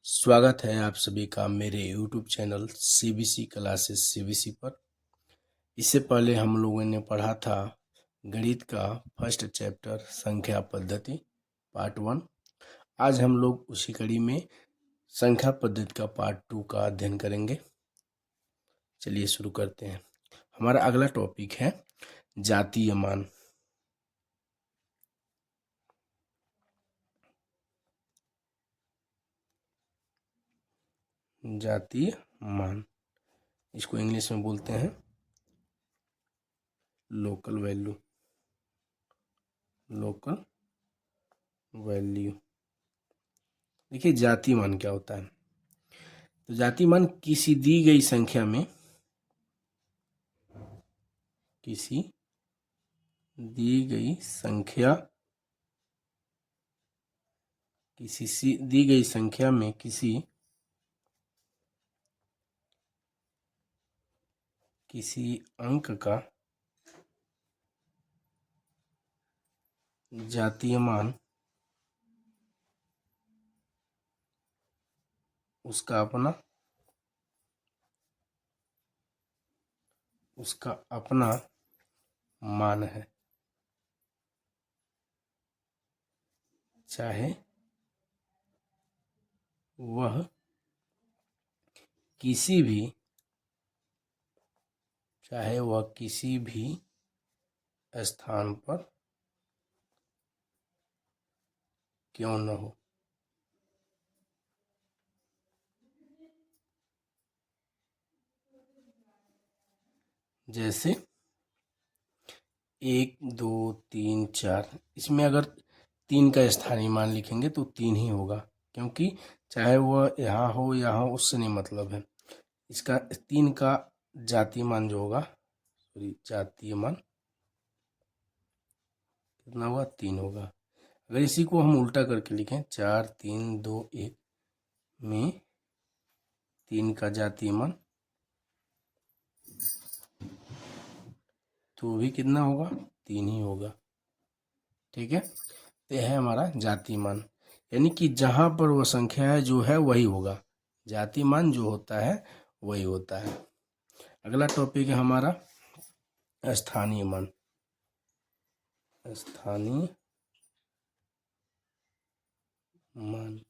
स्वागत है आप सभी का मेरे YouTube channel CBC classes CBC पर। इससे पहले हम लोगों ने पढ़ा था गणित का फर्स्ट चैप्टर संख्या पद्धति पार्ट 1। आज हम लोग उसी कड़ी में संख्या पद्धति का पार्ट 2 का अध्ययन करेंगे। चलिए शुरू करते हैं। हमारा अगला टॉपिक है जातीय मान। जातीय मान, इसको इंग्लिश में बोलते हैं लोकल वैल्यू। Local value. देखिए जातीय मान क्या होता है। तो जातीय मान किसी दी गई संख्या में, किसी दी गई संख्या, दी गई संख्या में किसी अंक का जातीय मान उसका अपना मान है, चाहे वह किसी भी स्थान पर क्यों न हो। जैसे 1 2 3 4, इसमें अगर 3 का स्थानीय मान लिखेंगे तो 3 ही होगा, क्योंकि चाहे वह यहाँ हो यहाँ, उससे नहीं मतलब है। इसका 3 का जातीय मान जो होगा, जातीय मान कितना होगा, 3 होगा। अगर इसी को हम उल्टा करके लिखें 4 3 2 1 में 3 का जातीय मान, तो भी कितना होगा, 3 ही होगा। ठीक है, तो यह है हमारा जातीय मान, यानी कि जहाँ पर वह संख्या है जो है वही होगा, जातीय मान जो होता है वही होता है। अगला टॉपिक है हमारा स्थानीय मान। स्थानीय मान,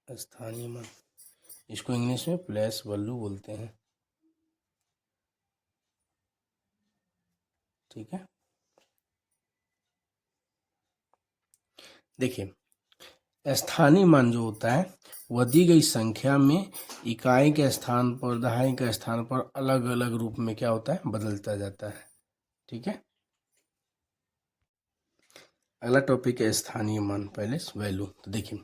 स्थानीय मान, इसको इंग्लिश में प्लेस वैल्यू बोलते हैं। ठीक है, देखिए स्थानीय मान जो होता है वह दी गई संख्या में इकाई के स्थान पर, दहाई के स्थान पर अलग अलग रूप में क्या होता है, बदलता जाता है। ठीक है, अगला टॉपिक है स्थानीय मान, पहले वैल्यू। तो देखिए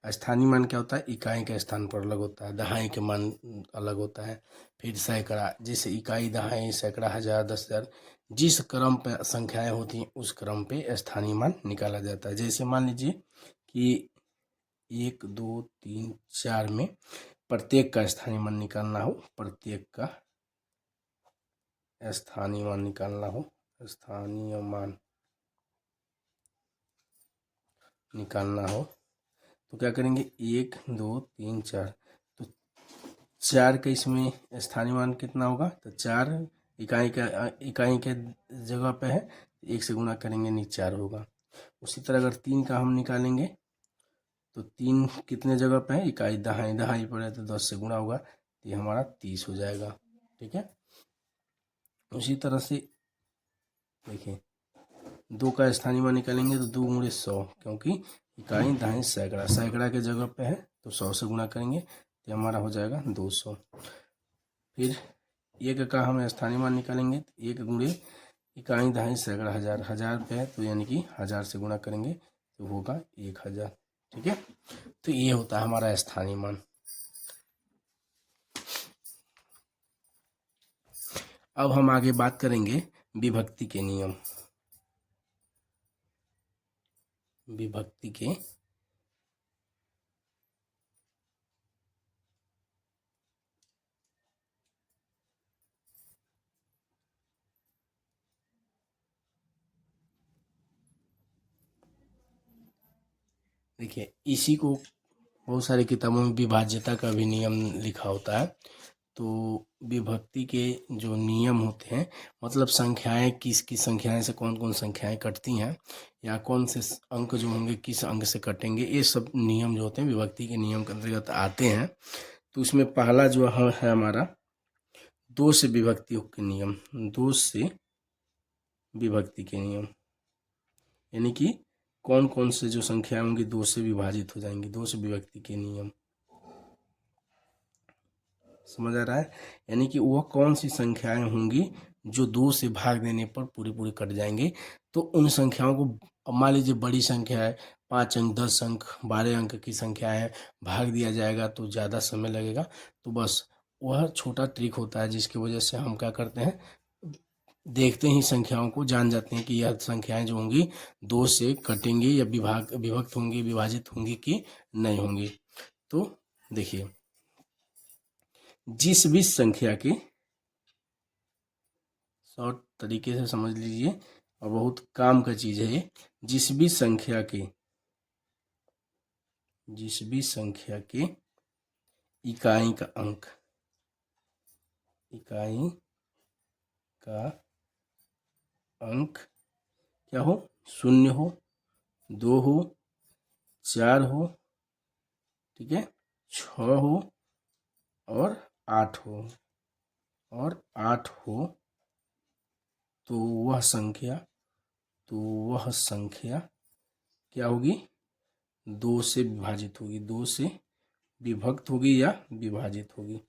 स्थानीय मान क्या होता है, इकाई के स्थान पर अलग होता है, दहाई के मान अलग होता है, फिर सैकड़ा, जैसे इकाई, दहाई, सैकड़ा, हजार, 10,000, जिस क्रम पे संख्याएं होती हैं उस क्रम पे स्थानीय मान निकाला जाता है। जैसे मान लीजिए कि 1 2 3 4 में प्रत्येक का स्थानीय मान निकालना हो, प्रत्येक का स्थानीय मान निकालना हो, स्थानीय मान निकालना हो तो क्या करेंगे, 1 2 3 4, तो 4 के इसमें स्थानीय मान कितना होगा, तो 4 इकाई के जगह पे है, 1 से गुणा करेंगे नहीं 4 होगा। उसी तरह अगर 3 का हम निकालेंगे तो 3 कितने जगह पे है, इकाई दहाई, दहाई पर है तो 10 से गुणा होगा, तो ये हमारा 30 हो जाएगा। ठीक है, उसी तरह से देखिए 2 का स्थानीय मान निकालेंगे तो 2 गुणे 100, क्योंकि इकाई दहाई सैकड़ा, सैकड़ा के जगह पे है तो 100 से गुणा करेंगे तो हमारा हो जाएगा 200। फिर 1 का हम स्थानीय मान निकालेंगे तो 1 गुणे इकाई दहाई सैकड़ा, हजार, हजार पे है तो यानी कि 1000 से गुणा करेंगे तो होगा 1000। ठीक है, तो ये होता है हमारा स्थानीय मान। अब हम आगे बात करेंगे विभक्ति के नियम। विभक्ति के देखिए इसी को बहुत सारी किताबों में विभाज्यता का भी नियम लिखा होता है। तो विभक्ति के जो नियम होते हैं, मतलब संख्याएं, किस किस संख्याएं से कौन कौन संख्याएं कटती हैं, या कौन से अंक जो होंगे किस अंक से कटेंगे, ये सब नियम जो होते हैं विभक्ति के नियम के अंतर्गत आते हैं। तो उसमें पहला जो है हमारा दो से विभक्ति के नियम, दो से विभक्ति के नियम, यानी कि कौन कौन से जो संख्याएं होंगी दो से विभाजित हो जाएंगी, दो से विभक्ति के नियम। समझ आ रहा है? यानी कि वह कौन सी संख्याएं होंगी जो दो से भाग देने पर पूरी पूरी कट जाएंगे। तो उन संख्याओं को, अब मान लीजिए बड़ी संख्या है, 5 अंक, 10 अंक, 12 अंक की संख्या है, भाग दिया जाएगा तो ज़्यादा समय लगेगा। तो बस वह छोटा ट्रिक होता है जिसकी वजह से हम क्या करते हैं, देखते ही संख्याओं को जान जाते हैं कि यह संख्याएं जो होंगी दो से कटेंगी या विभक्त होंगी, विभाजित होंगी कि नहीं होंगी। तो देखिए, जिस भी संख्या के, शॉर्ट तरीके से समझ लीजिए और बहुत काम का चीज है ये, जिस भी संख्या के इकाई का अंक, इकाई का अंक क्या हो, 0 हो, 2 हो, 4 हो, ठीक है, 6 हो और 8 हो, तो वह संख्या क्या होगी, दो से विभाजित होगी, दो से विभक्त होगी या विभाजित होगी,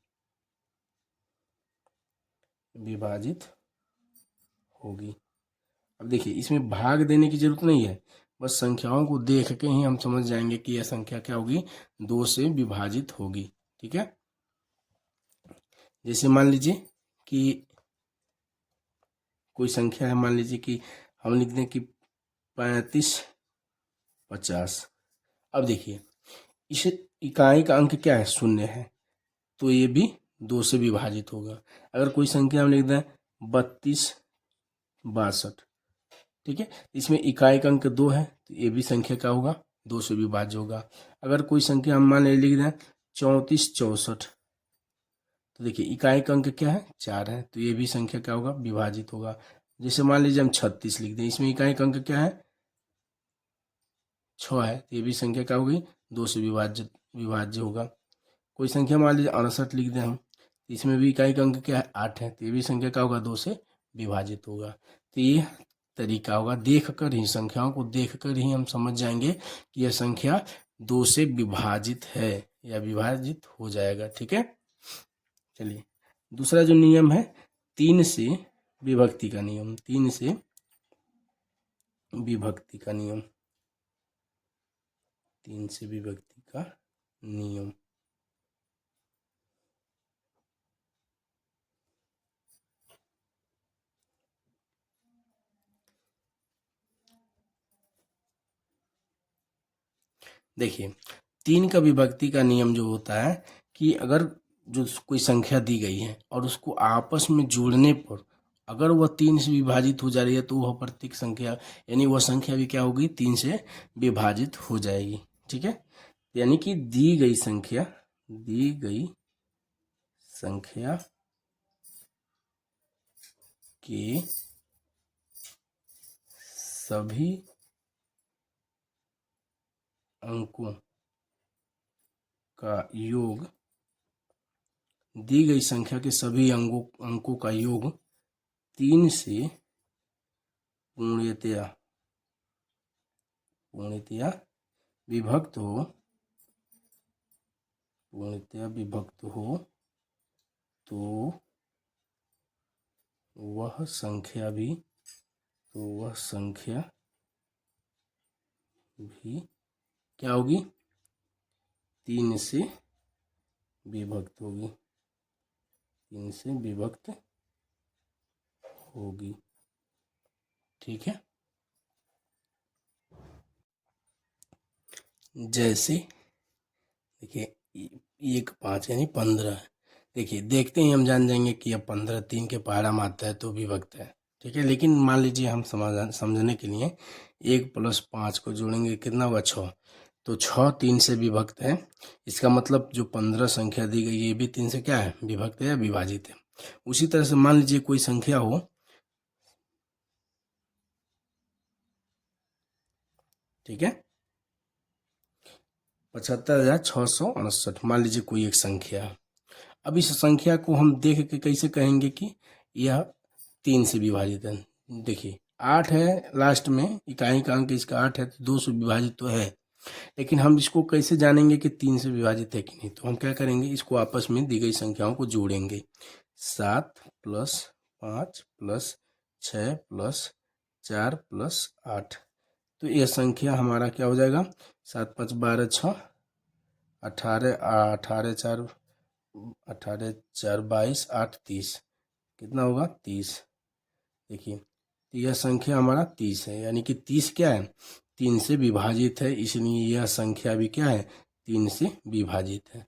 अब देखिए इसमें भाग देने की जरूरत नहीं है, बस संख्याओं को देख के ही हम समझ जाएंगे कि यह संख्या क्या होगी, दो से विभाजित होगी। ठीक है, जैसे मान लीजिए कि कोई संख्या है, मान लीजिए कि हम लिख दें कि 35, 50। अब देखिए इस इकाई का अंक क्या है, 0 है, तो ये भी दो से विभाजित होगा। अगर कोई संख्या हम लिख दें 32, 62, ठीक है, इसमें इकाई का अंक 2 है, तो ये भी संख्या क्या होगा, दो से विभाज्य होगा। अगर कोई संख्या हम मान लिख दें 34, 64, तो देखिए इकाई का अंक क्या है, 4 है, तो ये भी संख्या क्या होगा, विभाजित होगा। जैसे मान लीजिए हम 36 लिख दें, इसमें इकाई का अंक क्या है, 6 है, तो ये भी संख्या क्या होगी, दो से विभाज्य होगा। कोई संख्या मान लीजिए 68 लिख दें हम, इसमें भी इकाई का अंक क्या है, 8 है, तो ये भी संख्या क्या होगा, दो से विभाजित होगा। तो ये तरीका होगा, देखकर ही, संख्याओं को देखकर ही हम समझ जाएंगे कि यह संख्या दो से विभाजित है या विभाजित हो जाएगा। ठीक है, चलिए दूसरा जो नियम है, 3 से विभक्ति का नियम, 3 से विभक्ति का नियम, 3 से विभक्ति का नियम। देखिए 3 का विभक्ति का नियम जो होता है कि अगर जो कोई संख्या दी गई है और उसको आपस में जोड़ने पर अगर वह 3 से विभाजित हो जा रही है तो वह प्रत्येक संख्या, यानी वह संख्या भी क्या होगी, 3 से विभाजित हो जाएगी। ठीक है, यानी कि दी गई संख्या के सभी अंकों का योग, दी गई संख्या के सभी अंकों का योग 3 से पूर्णतया विभक्त हो, तो वह संख्या भी क्या होगी, 3 से विभक्त होगी, 3 से विभक्त होगी। ठीक है, जैसे देखिए 1, 5 यानी 15, देखिए देखते ही हम जान जाएंगे कि अब 15 3 के पहाड़ा मारता है तो विभक्त है। ठीक है, लेकिन मान लीजिए हम समझने के लिए 1 + 5 को जोड़ेंगे, कितना होगा, 6, तो 6 3 से विभक्त है। इसका मतलब जो 15 संख्या दी गई है ये भी 3 से क्या है, विभक्त है या विभाजित है। उसी तरह से मान लीजिए कोई संख्या हो, ठीक है, 75,669, मान लीजिए कोई एक संख्या है। अब इस संख्या को हम देख के कैसे कहेंगे कि यह 3 से विभाजित है। देखिए 8 है लास्ट में, इकाई का अंक इसका 8 है, तो 2 से विभाजित तो है, लेकिन हम इसको कैसे जानेंगे कि 3 से विभाजित है कि नहीं। तो हम क्या करेंगे, इसको आपस में दी गई संख्याओं को जोड़ेंगे। 7 + 5 + 6 + 4 + 8, तो यह संख्या हमारा क्या हो जाएगा, 7 5 12 6, 18 18 4 18 4 22 8 30, कितना होगा 30। देखिए तो यह संख्या हमारा 30 है, यानी कि 30 क्या है, 3 से विभाजित है, इसलिए यह संख्या भी क्या है, 3 से विभाजित है।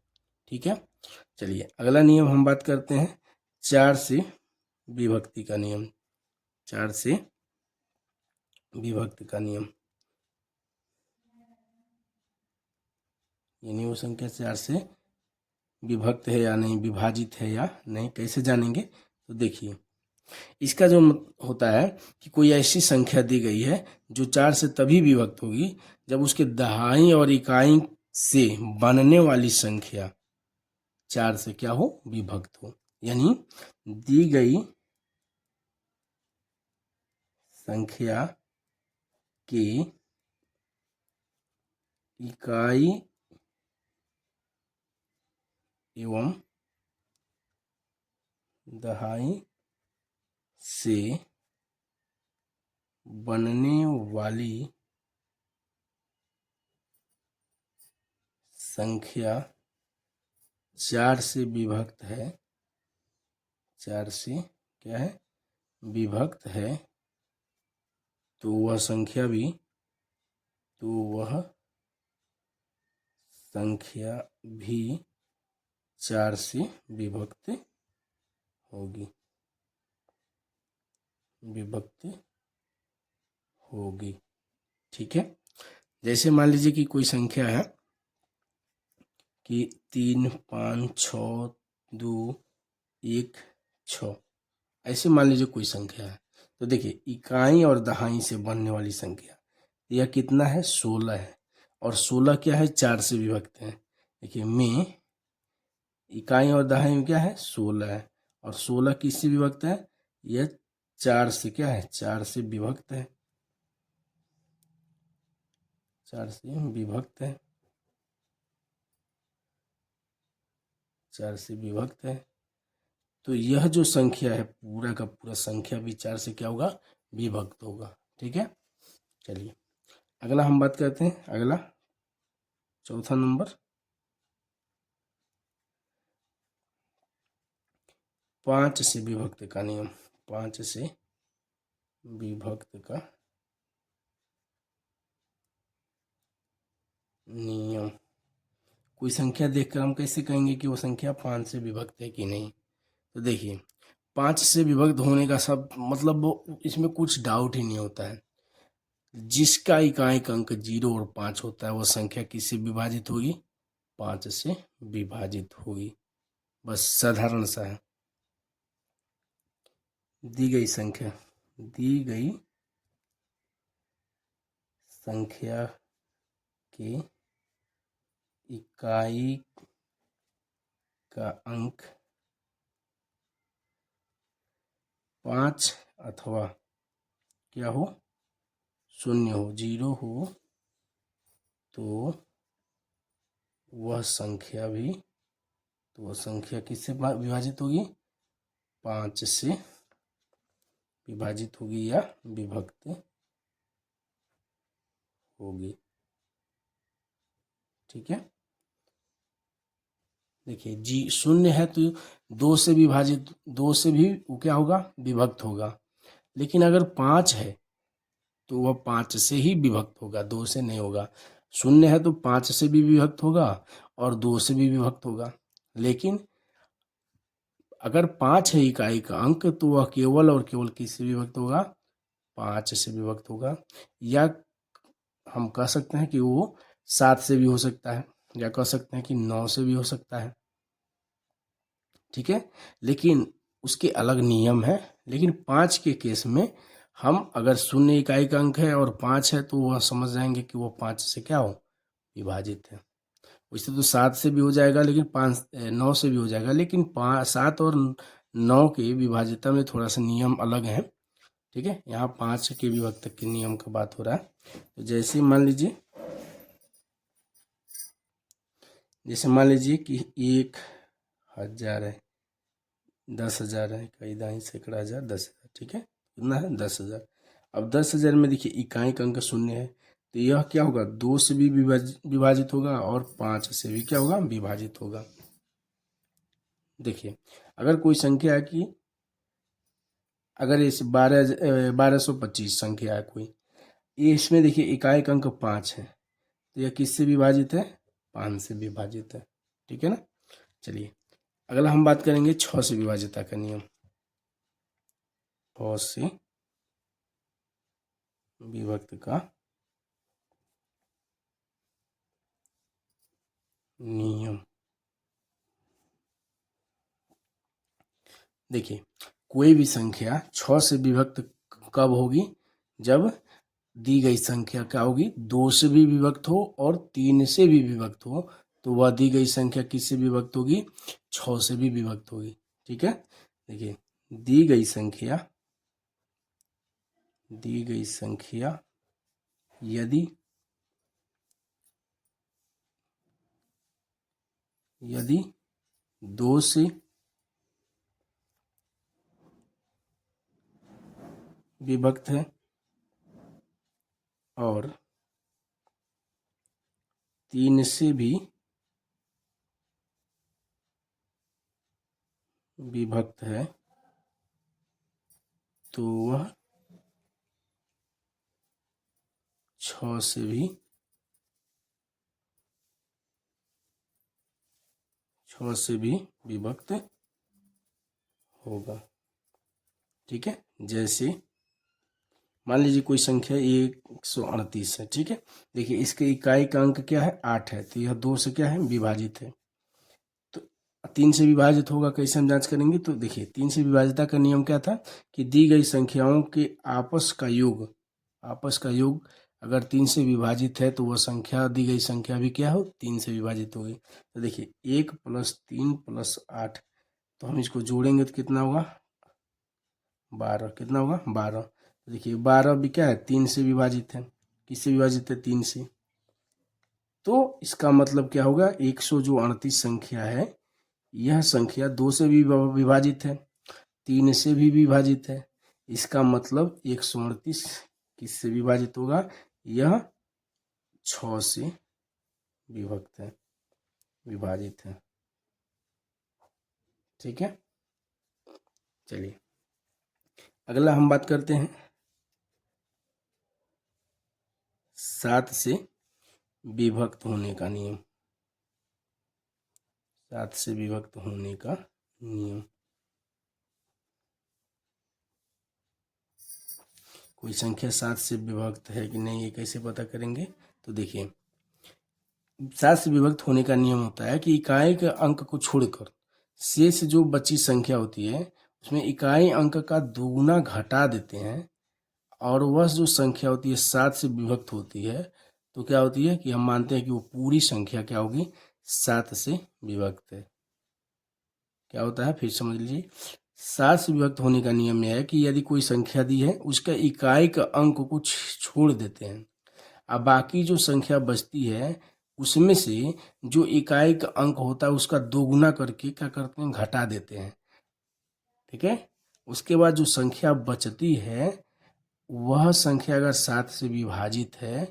ठीक है, चलिए अगला नियम हम बात करते हैं 4 से विभक्ति का नियम। 4 से विभक्ति का नियम, यानी वो संख्या 4 से विभक्त है या नहीं, विभाजित है या नहीं, कैसे जानेंगे। तो देखिए इसका जो होता है कि कोई ऐसी संख्या दी गई है जो 4 से तभी विभक्त होगी जब उसके दहाई और इकाई से बनने वाली संख्या 4 से क्या हो, विभक्त हो। यानी दी गई संख्या की इकाई एवं दहाई से बनने वाली संख्या 4 से विभक्त है, 4 से क्या है, विभक्त है, तो वह संख्या भी, तो वह संख्या भी 4 से विभक्त होगी, विभक्त होगी। ठीक है, जैसे मान लीजिए कि कोई संख्या है कि 3 5 6 2 1 6, ऐसे मान लीजिए कोई संख्या है। तो देखिए इकाई और दहाई से बनने वाली संख्या यह कितना है, 16 है, और 16 क्या है, 4 से विभक्त है। देखिए में इकाई और दहाई में क्या है, 16 है, और 16 किससे विभक्त है, यह 4 से क्या है, 4 से विभक्त है, 4 से विभक्त है, 4 से विभक्त है। तो यह जो संख्या है पूरा का पूरा संख्या भी 4 से क्या होगा, विभक्त होगा। ठीक है, चलिए अगला हम बात करते हैं, अगला चौथा नंबर 5 से विभक्त का नियम। 5 से विभक्त का नियम, कोई संख्या देखकर हम कैसे कहेंगे कि वो संख्या 5 से विभक्त है कि नहीं। तो देखिए 5 से विभक्त होने का सब मतलब वो इसमें कुछ डाउट ही नहीं होता है। जिसका इकाई अंक 0 और 5 होता है वो संख्या किससे विभाजित होगी, 5 से विभाजित होगी। बस साधारण सा है। दी गई संख्या के इकाई का अंक 5 अथवा क्या हो, 0 हो, 0 हो, तो वह संख्या भी, तो वह संख्या किससे विभाजित होगी, 5 से विभाजित होगी या विभक्त होगी। ठीक है, देखिए जी 0 है तो 2 से विभाजित, 2 से भी वो क्या होगा, विभक्त होगा। लेकिन अगर 5 है तो वह 5 से ही विभक्त होगा, 2 से नहीं होगा। 0 है तो 5 से भी विभक्त होगा और 2 से भी विभक्त होगा। लेकिन अगर 5 है इकाई का अंक तो वह केवल और केवल किससे विभक्त होगा, 5 से विभक्त होगा। या हम कह सकते हैं कि वो 7 से भी हो सकता है, या कह सकते हैं कि 9 से भी हो सकता है, ठीक है। लेकिन उसके अलग नियम है। लेकिन 5 के केस में हम अगर शून्य इकाई का अंक है और 5 है तो वह समझ जाएंगे कि वो 5 से क्या हो, विभाजित है। वैसे तो 7 से भी हो जाएगा, लेकिन 9 से भी हो जाएगा, लेकिन 7 और 9 के विभाज्यता में थोड़ा सा नियम अलग है, ठीक है। यहाँ 5 के विभक्त के नियम का बात हो रहा है। तो जैसे मान लीजिए कि 1,000 है, 10,000 है, कई दाई सैकड़ा हजार, 10,000, ठीक है। कितना है, 10,000। अब 10,000 में देखिए इकाई का अंक शून्य है, तो यह क्या होगा, 2 से भी विभाजित होगा और 5 से भी क्या होगा, विभाजित होगा। देखिए अगर कोई संख्या है कि अगर इस 1225 संख्या है कोई, ये इसमें देखिए इकाई का अंक 5 है, तो यह किससे विभाजित है, 5 से विभाजित है, ठीक है ना। चलिए अगला हम बात करेंगे 6 से विभाज्यता का नियम। 6 से विभक्त का नियम। देखिए कोई भी संख्या 6 से विभक्त कब होगी, जब दी गई संख्या क्या होगी, 2 से भी विभक्त हो और 3 से भी विभक्त हो, तो वह दी गई संख्या किससे विभक्त होगी, 6 से भी विभक्त होगी, ठीक है। देखिए दी गई संख्या यदि 2 से विभक्त है और 3 से भी विभक्त है, तो वह 6 से भी विभक्त होगा, ठीक है। जैसे मान लीजिए कोई संख्या 138 है, ठीक है। देखिए इसके इकाई का अंक क्या है, 8 है, तो यह 2 से क्या है, विभाजित है। तो 3 से विभाजित होगा, कैसे हम जांच करेंगे, तो देखिए 3 से विभाजिता का नियम क्या था कि दी गई संख्याओं के आपस का योग अगर 3 से विभाजित है तो वह संख्या, दी गई संख्या भी क्या हो, 3 से विभाजित होगी। तो देखिए 1 + 3 + 8, तो हम इसको जोड़ेंगे तो कितना होगा, 12। कितना होगा, 12। तो देखिए 12 भी क्या है, 3 से विभाजित है, किससे विभाजित है, 3 से। तो इसका मतलब क्या होगा, 138 संख्या है, यह संख्या 2 से भी विभाजित है, 3 से भी विभाजित है। इसका मतलब 138 किससे विभाजित होगा, यह 6 से विभक्त है, विभाजित है, ठीक है। चलिए अगला हम बात करते हैं 7 से विभक्त होने का नियम। 7 से विभक्त होने का नियम। कोई संख्या 7 से विभक्त है कि नहीं, ये कैसे पता करेंगे, तो देखिए 7 से विभक्त होने का नियम होता है कि इकाई के अंक को छोड़कर शेष जो बची संख्या होती है उसमें इकाई अंक का दोगुना घटा देते हैं, और वह जो संख्या होती है 7 से विभक्त होती है, तो क्या होती है कि हम मानते हैं कि वो पूरी संख्या क्या होगी, 7 से विभक्त है। क्या होता है, फिर समझ लीजिए, 7 से विभक्त होने का नियम यह है कि यदि कोई संख्या दी है उसका इकाई का अंक को छोड़ देते हैं, अब बाकी जो संख्या बचती है उसमें से जो इकाई का अंक होता है उसका दोगुना करके क्या करते हैं, घटा देते हैं, ठीक है। उसके बाद जो संख्या बचती है वह संख्या अगर 7 से विभाजित है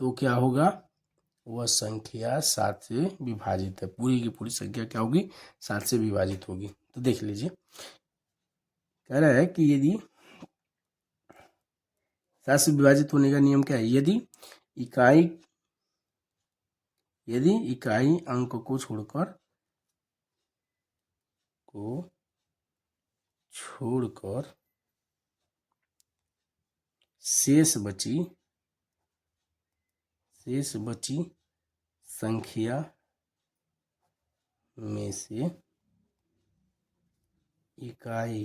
तो क्या होगा, वह संख्या 7 से विभाजित है, पूरी की पूरी संख्या क्या होगी, 7 से विभाजित होगी। तो देख लीजिए कह रहा है कि यदि 7 से विभाजित होने का नियम क्या है, इकाई यदि इकाई अंक को छोड़कर शेष बची संख्या में से इकाई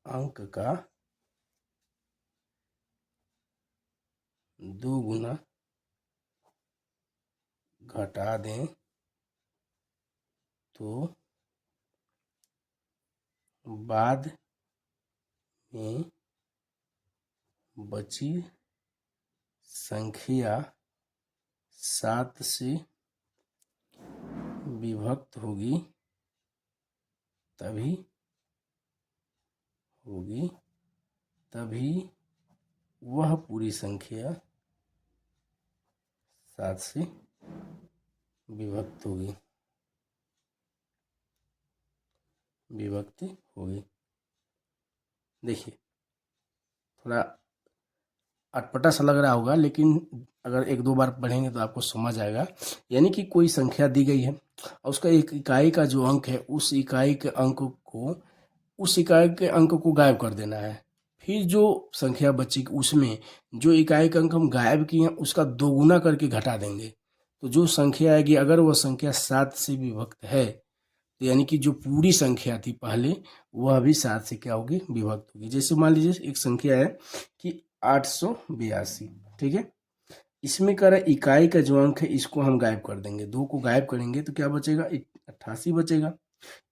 अंक का 2 गुना घटा दें तो बाद में बची संख्या 7 से विभक्त होगी तभी वह पूरी संख्या 7 से विभक्त होगी। देखिए थोड़ा अटपटा सा लग रहा होगा, लेकिन अगर 1-2 बार पढ़ेंगे तो आपको समझ आएगा। यानी कि कोई संख्या दी गई है और उसका एक इकाई का जो अंक है उस इकाई के अंक को गायब कर देना है। फिर जो संख्या बची उसमें जो इकाई का अंक हम गायब किए हैं उसका 2 गुना करके घटा देंगे। तो जो संख्या आएगी, अगर वह संख्या 7 से विभक्त है तो यानी कि जो पूरी संख्या थी पहले वह भी 7 से क्या होगी, विभक्त होगी। जैसे मान लीजिए एक संख्या है कि 882, ठीक है। इसमें कह रहा है इकाई का जो अंक है इसको हम गायब कर देंगे, 2 को गायब करेंगे तो क्या बचेगा, 88 बचेगा।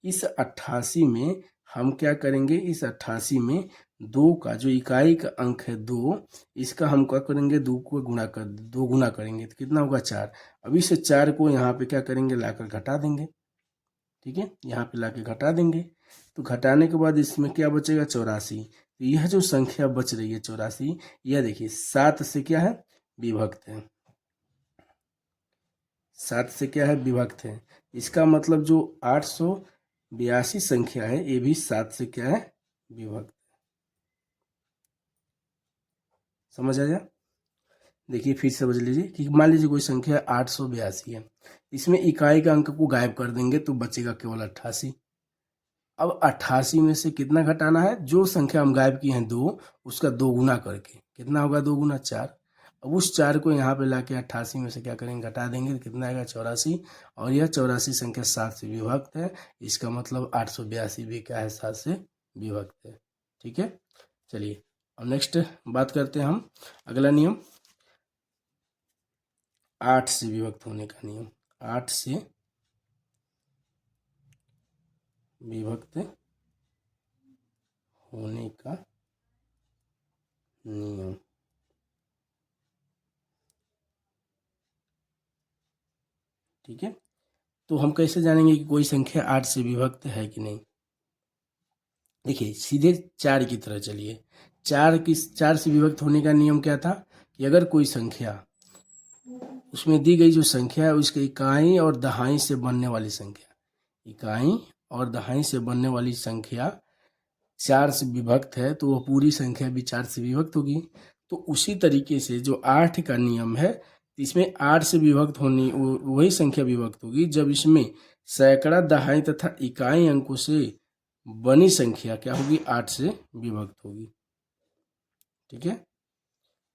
इस 88 में हम क्या करेंगे, इस 88 में 2 का जो इकाई का अंक है 2, इसका हम क्या करेंगे, 2 गुना करेंगे तो कितना होगा, 4। अब इस 4 को यहाँ पे क्या करेंगे, लाकर घटा देंगे। ठीक है, यहाँ पे लाके घटा देंगे तो घटाने के बाद इसमें क्या बचेगा, 84। तो यह जो संख्या बच रही है 84, यह देखिए 7 से क्या है, विभक्त है। 7 से क्या है, विभक्त है। इसका मतलब जो 882 संख्या है ये भी 7 से क्या है, विभक्त। समझ आया? देखिए फिर समझ लीजिए कि मान लीजिए कोई संख्या 882 है, इसमें इकाई का अंक को गायब कर देंगे तो बचेगा केवल 88। अब 88 में से कितना घटाना है, जो संख्या हम गायब किए हैं 2, उसका 2 गुना करके कितना होगा, 2 गुना 4। अब उस 4 को यहाँ पे लाके 88 में से क्या करेंगे, घटा देंगे तो कितना आएगा, 84। और यह 84 संख्या 7 से विभक्त है, इसका मतलब 882 भी क्या है, 7 से विभक्त है। ठीक है, चलिए अब नेक्स्ट बात करते हैं हम। अगला नियम 8 से विभक्त होने का नियम। 8 से विभक्त होने का नियम। ठीक है, तो हम कैसे जानेंगे कि कोई संख्या 8 से विभक्त है कि नहीं। देखिए सीधे 4 की तरह चलिए। 4 से विभक्त होने का नियम क्या था कि अगर कोई संख्या, उसमें दी गई जो संख्या है उसके इकाई और दहाई से बनने वाली संख्या, इकाई और दहाई से बनने वाली संख्या 4 से विभक्त है तो वह पूरी संख्या भी 4 से विभक्त होगी। तो उसी तरीके से जो 8 का नियम है, इसमें 8 से विभक्त होनी वही संख्या विभक्त होगी जब इसमें सैकड़ा, दहाई तथा इकाई अंकों से बनी संख्या क्या होगी, 8 से विभक्त होगी। ठीक है,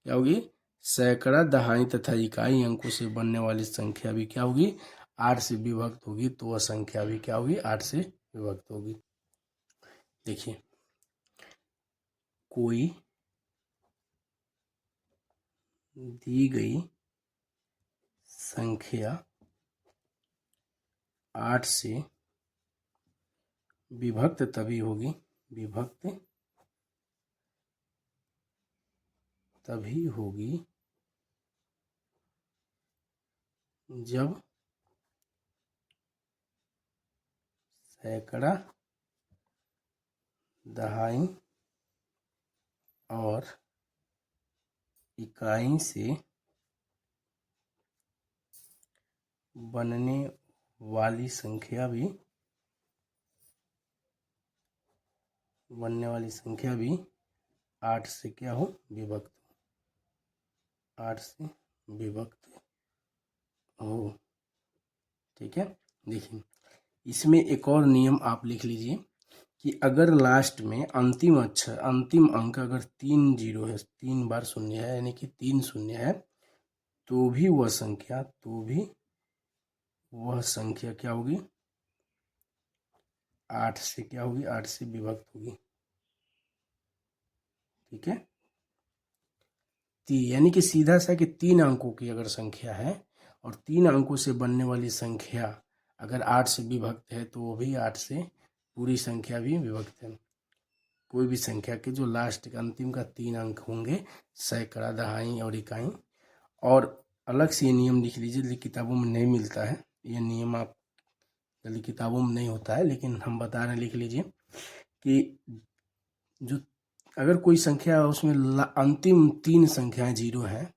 क्या होगी, सैकड़ा, दहाई तथा इकाई अंकों से बनने वाली संख्या भी क्या होगी, 8 से विभक्त होगी। तो वह संख्या भी क्या होगी, 8 से विभक्त होगी। देखिए कोई दी गई संख्या 8 से विभक्त तभी होगी, जब सैकड़ा, दहाई और इकाई से बनने वाली संख्या भी 8 से क्या हो, विभक्त, 8 से विभक्त हो। ठीक है, देखिए इसमें एक और नियम आप लिख लीजिए कि अगर लास्ट में अंतिम अंक अगर 3 0 है, 3 बार शून्य है, यानी कि 3 शून्य है, तो भी वह संख्या क्या होगी, 8 से क्या होगी, 8 से विभक्त होगी। ठीक है, यानी कि सीधा सा कि 3 अंकों की अगर संख्या है और 3 अंकों से बनने वाली संख्या अगर 8 से विभक्त है तो वो भी 8 से, पूरी संख्या भी विभक्त है। कोई भी संख्या के जो लास्ट का अंतिम का 3 अंक होंगे, सैकड़ा, दहाई और इकाई। और अलग से ये नियम लिख लीजिए, जो किताबों में नहीं मिलता है, ये नियम आप जल्दी किताबों में नहीं होता है, लेकिन हम बता रहे हैं, लिख लीजिए कि जो अगर कोई संख्या उसमें अंतिम 3 संख्याएं जीरो हैं,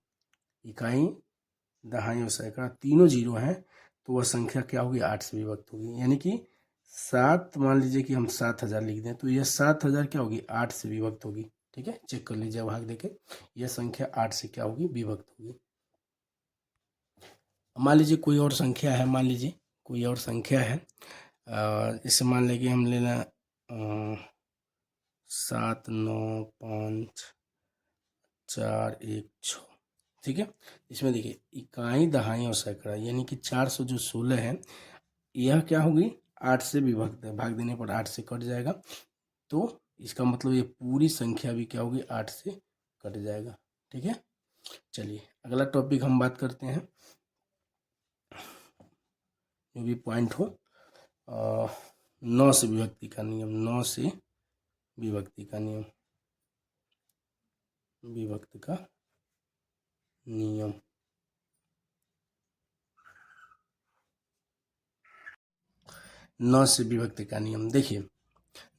इकाई, दहाई और सैकड़ा तीनों जीरो हैं, तो वह संख्या क्या होगी, 8 से विभक्त होगी। यानी कि 7, मान लीजिए कि हम 7,000 लिख दें तो यह 7,000 क्या होगी, 8 से विभक्त होगी। ठीक है, चेक कर लीजिए भाग देके, यह संख्या 8 से क्या होगी, विभक्त होगी। मान लीजिए कोई और संख्या है, मान लीजिए कोई और संख्या है, इसे मान लेंगे हम लेना 7, 9, 5, 4, 1, 6। ठीक है, इसमें देखिए इकाई, दहाई और सैकड़ा, यानी कि 416 है, यह क्या होगी, 8 से विभक्त है, भाग देने पर 8 से कट जाएगा, तो इसका मतलब ये पूरी संख्या भी क्या होगी, 8 से कट जाएगा। ठीक है, चलिए अगला टॉपिक हम बात करते हैं, जो भी पॉइंट हो। 9 से विभक्ति का नियम, 9 से विभक्ति का नियम, विभक्त का नियम। 9 से विभक्ति का नियम, देखिए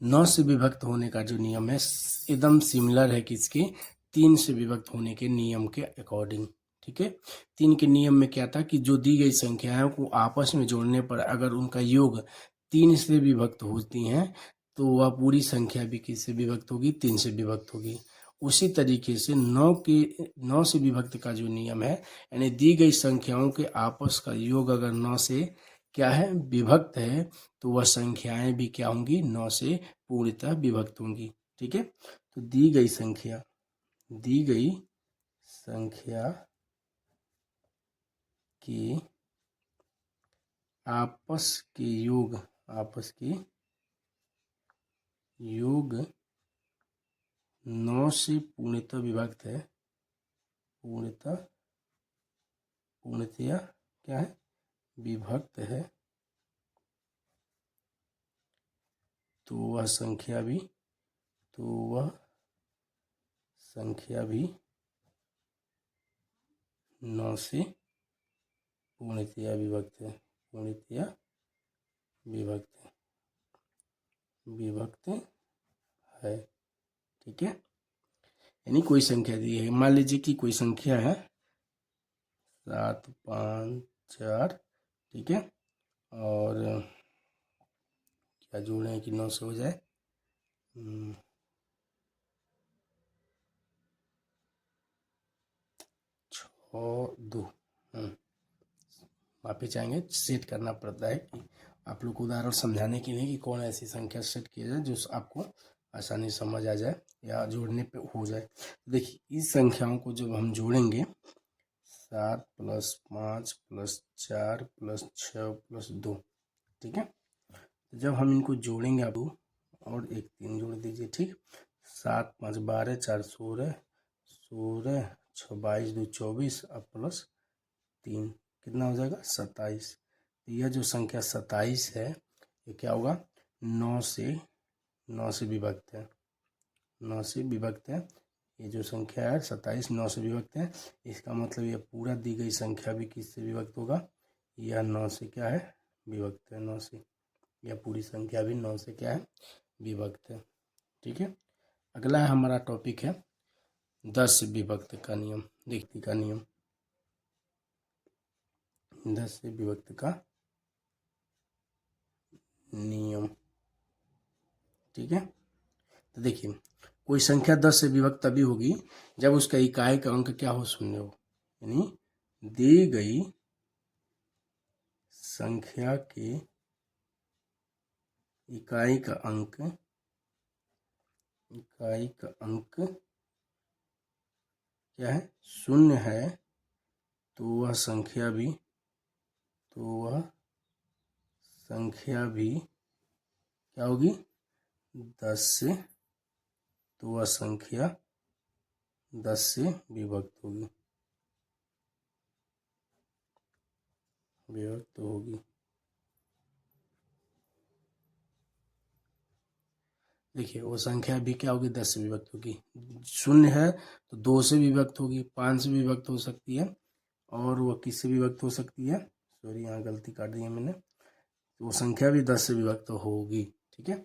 9 से विभक्त होने का जो नियम है एकदम सिमिलर है किसके, 3 से विभक्त होने के नियम के अकॉर्डिंग। ठीक है, 3 के नियम में क्या था कि जो दी गई संख्याओं को आपस में जोड़ने पर अगर उनका योग 3 से विभक्त होती हैं तो वह पूरी संख्या भी किससे विभक्त होगी, 3 से विभक्त होगी। उसी तरीके से 9 से विभक्त का जो नियम है, यानी दी गई संख्याओं के आपस का योग अगर 9 से क्या है, विभक्त है, तो वह संख्याएं भी क्या होंगी, 9 से पूर्णतः विभक्त होंगी। ठीक है, तो दी गई संख्या के आपस के योग 9 से पूर्णतः विभक्त है, पूर्णतः क्या है, विभक्त है, तो वह संख्या भी 9 से पूर्णतया विभक्त है, विभक्त है। ठीक है, यानी कोई संख्या दी है, मान लीजिए कि कोई संख्या है 7, 5, 4। ठीक है, और क्या जोड़े हैं कि 9 से हो जाए, 6, 2। वापिस आएंगे, सेट करना पड़ता है कि आप लोग को उदाहरण समझाने के लिए कि कौन ऐसी संख्या सेट किया जाए जो आपको आसानी समझ आ जाए या जोड़ने पे हो जाए। देखिए इस संख्याओं को जब हम जोड़ेंगे, 7 + 5 + 4 + 6 + 2। ठीक है, तो जब हम इनको जोड़ेंगे आप और एक 3 जोड़ दीजिए। ठीक, 7, 5, 12, 4, 16, 16, 6, 22, 2, 24 और +3 कितना हो जाएगा, 27। तो यह जो संख्या 27 है, ये क्या होगा, 9 से विभक्त है, 9 से विभक्त है। ये जो संख्या है 27 9 से विभक्त है, इसका मतलब यह पूरा दी गई संख्या भी किससे विभक्त होगा, यह 9 से क्या है, विभक्त है, 9 से, यह पूरी संख्या भी 9 से क्या है, विभक्त है। ठीक है, अगला हमारा टॉपिक है 10 से विभक्त का नियम, देखते का नियम, 10 से विभक्त का नियम। ठीक है, तो देखिए कोई संख्या 10 से विभक्त तभी होगी जब उसका इकाई का अंक क्या हो, शून्य हो, यानी दी गई संख्या के इकाई का अंक क्या है, शून्य है, तो वह संख्या भी क्या होगी 10 से, तो वह संख्या 10 से विभक्त होगी, देखिए वो संख्या भी क्या होगी 10 से विभक्त होगी। शून्य है तो 2 से विभक्त होगी, 5 से विभक्त हो सकती है, और वह किससे विभक्त हो सकती है, सॉरी यहाँ गलती काट दी है मैंने, तो वो संख्या भी 10 से विभक्त होगी। ठीक है,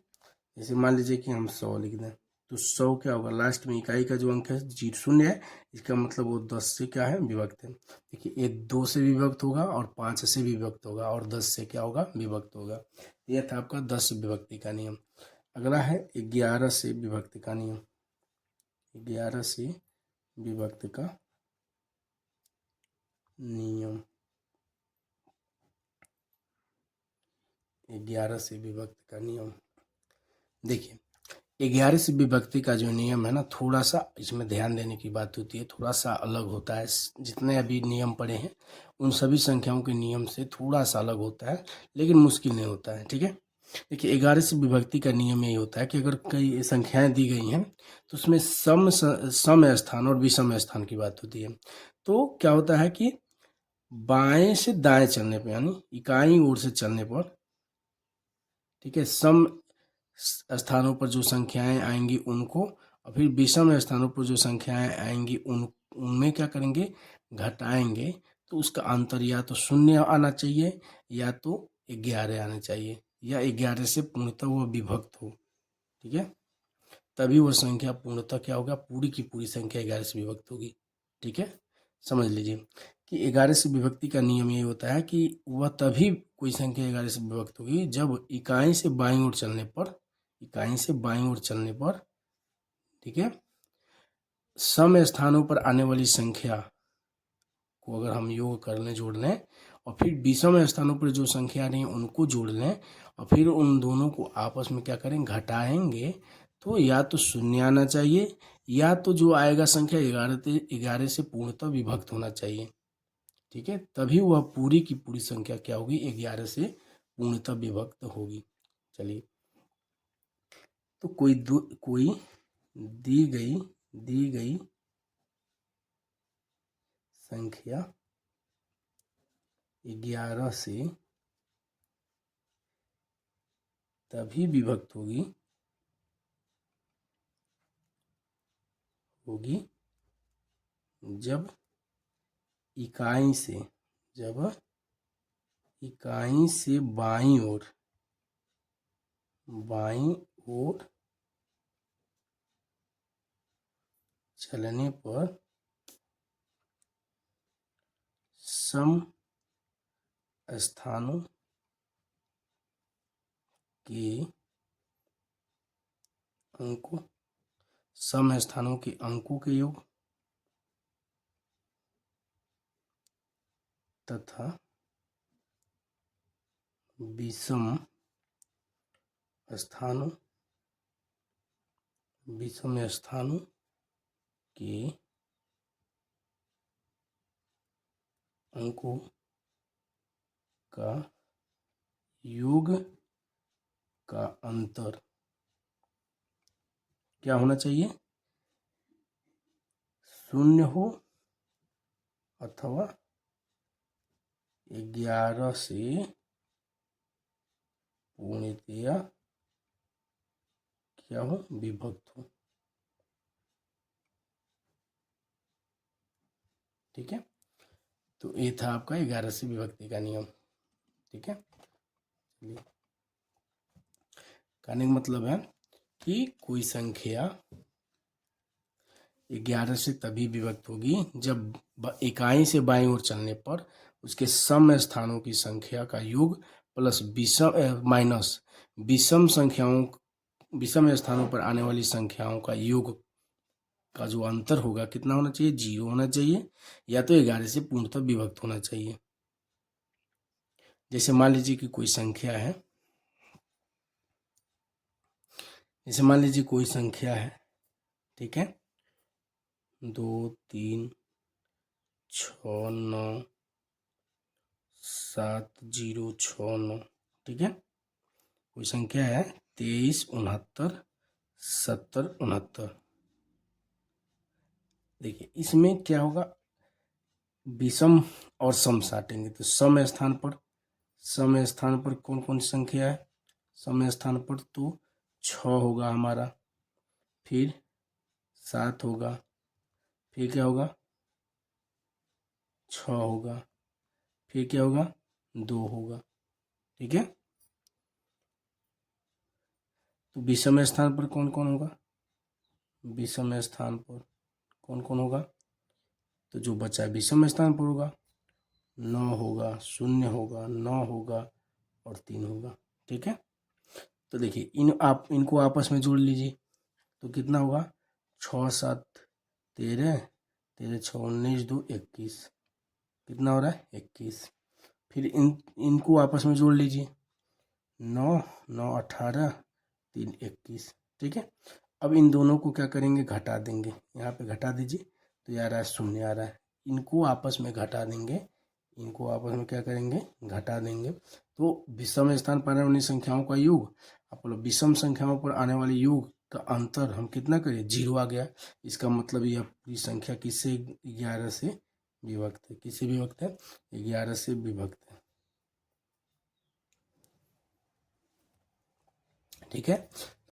जैसे मान लीजिए कि हम 100 लिख दें, तो 100 क्या होगा, लास्ट में इकाई का जो अंक है शून्य है, इसका मतलब वो 10 से क्या है विभक्त है। देखिए ये 2 से विभक्त होगा और 5 से विभक्त होगा और 10 से क्या होगा विभक्त होगा। यह था आपका 10 विभक्ति का नियम। अगला है 11 से विभक्ति का नियम। 11 से विभक्त का नियम, 11 से विभक्त का नियम। देखिए 11 से विभक्ति का जो नियम है ना, थोड़ा सा इसमें ध्यान देने की बात होती है, थोड़ा सा अलग होता है। जितने अभी नियम पढ़े हैं उन सभी संख्याओं के नियम से थोड़ा सा अलग होता है, लेकिन मुश्किल नहीं होता है। ठीक है, देखिए 11 से विभक्ति का नियम यही होता है कि अगर कई संख्याएं दी गई हैं तो उसमें सम स्थान और विषम स्थान की बात होती है। तो क्या होता है कि बाएं से दाएं चलने पर, यानी इकाई ओर से चलने पर, ठीक है, सम स्थानों पर जो संख्याएं आएंगी उनको, और फिर विषम स्थानों पर जो संख्याएं आएंगी उनमें क्या करेंगे, घटाएंगे। तो उसका अंतर या तो 0 आना चाहिए या तो 11 आना चाहिए, या 11 से पूर्णतः वह विभक्त हो। ठीक है, तभी वह संख्या पूर्णतः क्या होगा, पूरी की पूरी संख्या 11 से विभक्त होगी। ठीक है, समझ लीजिए कि 11 से विभक्ति का नियम ये होता है कि वह तभी कोई संख्या 11 से विभक्त होगी जब इकाई से बाईं ओर चलने पर, ठीक है, सम स्थानों पर आने वाली संख्या को अगर हम योग कर लें, जोड़ लें, और फिर विषम स्थानों पर जो संख्या आ रही है उनको जोड़ लें, और फिर उन दोनों को आपस में क्या करें, घटाएंगे, तो या तो 0 आना चाहिए या तो जो आएगा संख्या 11 से पूर्णतः विभक्त होना चाहिए। ठीक है, तभी वह पूरी की पूरी संख्या क्या होगी, 11 से पूर्णतः विभक्त होगी। चलिए, तो कोई दी गई संख्या 11 से तभी विभक्त होगी जब इकाई से बाईं ओर चलने पर सम स्थानों के अंकों के योग तथा विषम स्थानों के अंकों का योग का अंतर क्या होना चाहिए, 0 हो अथवा 11 से पूर्णतया क्या हो, विभक्त हो। ठीक है, तो ये था आपका 11 से विभक्ति का नियम। ठीक है, कहने का मतलब है कि कोई संख्या 11 से तभी विभक्त होगी जब इकाई से बाईं ओर चलने पर उसके सम स्थानों की संख्या का योग प्लस विषम स्थानों पर आने वाली संख्याओं का योग का जो अंतर होगा कितना होना चाहिए, 0 होना चाहिए, या तो 11 से पूर्णतः विभक्त होना चाहिए। जैसे मान लीजिए कि कोई संख्या है, ठीक है, 2 3 697069। ठीक है, कोई संख्या है 23697069। देखिए इसमें क्या होगा, विषम और सम साटेंगे। तो सम स्थान पर कौन कौन सी संख्या है? सम स्थान पर तो 6 होगा हमारा, फिर 7 होगा, फिर क्या होगा 6 होगा, फिर क्या होगा 2 होगा। ठीक है, तो विषम स्थान पर कौन कौन होगा? विषम स्थान पर कौन कौन होगा? तो जो बचा विषम स्थान पर होगा 9 होगा, 0 होगा, 9 होगा और 3 होगा। ठीक है, तो देखिए इनको आपस में जोड़ लीजिए तो कितना होगा 6 7 13, 13 6 19 2 21, कितना हो रहा है 21। फिर इनको आपस में जोड़ लीजिए 9 9 18 3 21। ठीक है, अब इन दोनों को क्या करेंगे, घटा देंगे। यहाँ पे घटा दीजिए तो ये आ रहा है 0 आ रहा है। इनको आपस में घटा देंगे, इनको आपस में क्या करेंगे, घटा देंगे। तो विषम स्थान पर आने वाली संख्याओं का योग, आप लोग विषम संख्याओं पर आने वाले योग का अंतर हम कितना करें, 0 आ गया। इसका मतलब यह पूरी संख्या किससे 11 से विभक्त है? किससे विभक्त है? 11 से विभक्त है। ठीक है,